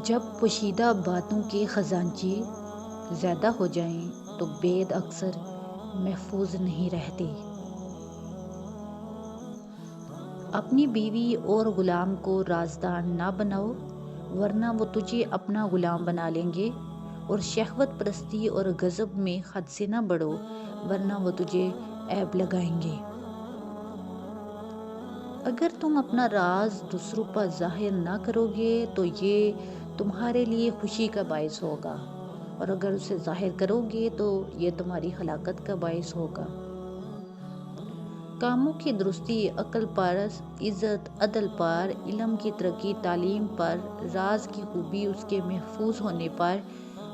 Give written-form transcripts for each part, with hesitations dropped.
जब पोशीदा बातों के खजांची ज़्यादा हो जाएं तो बेद अक्सर महफूज नहीं रहते। अपनी बीवी और गुलाम को राजदार ना बनाओ, वरना वो तुझे अपना गुलाम बना लेंगे। और शहवत परस्ती और गज़ब में हद से ना बढ़ो, वरना वो तुझे ऐब लगाएंगे। अगर तुम अपना राज दूसरों पर जाहिर ना करोगे तो ये तुम्हारे लिए खुशी का बायस होगा, और अगर उसे जाहिर करोगे तो ये तुम्हारी हलाकत का बायस होगा। कामों की दुरुस्ती अक्ल पर, इज़्ज़त अदल पर, इल्म की तरक्की तालीम पर, राज की खूबी उसके महफूज होने पर,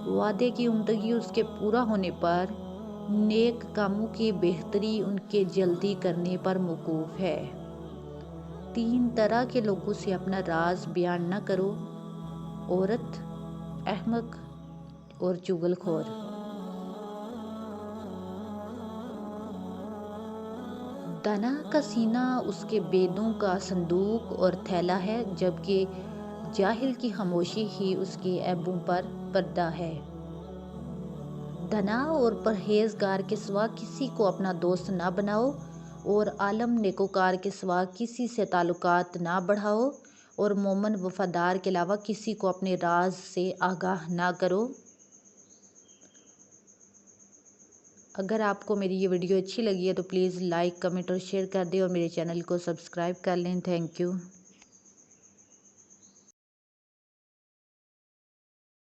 वादे की उम्दगी उसके पूरा होने पर, नेक कामों की बेहतरी उनके जल्दी करने पर मौकूफ़ है। 3 तरह के लोगों से अपना राज बयान न करो: औरत, अहमक और चुगलखोर। दाना का सीना उसके बेदों का संदूक और थैला है, जबकि जाहिल की खामोशी ही उसके ऐबों पर पर्दा है। दाना और परहेजगार के सिवा किसी को अपना दोस्त ना बनाओ, और आलम नेकोकार के सिवा किसी से ताल्लुकात ना बढ़ाओ, और मोमन वफादार के अलावा किसी को अपने राज से आगाह ना करो। अगर आपको मेरी ये वीडियो अच्छी लगी है तो प्लीज़ लाइक, कमेंट और शेयर कर दें, और मेरे चैनल को सब्सक्राइब कर लें। Thank you.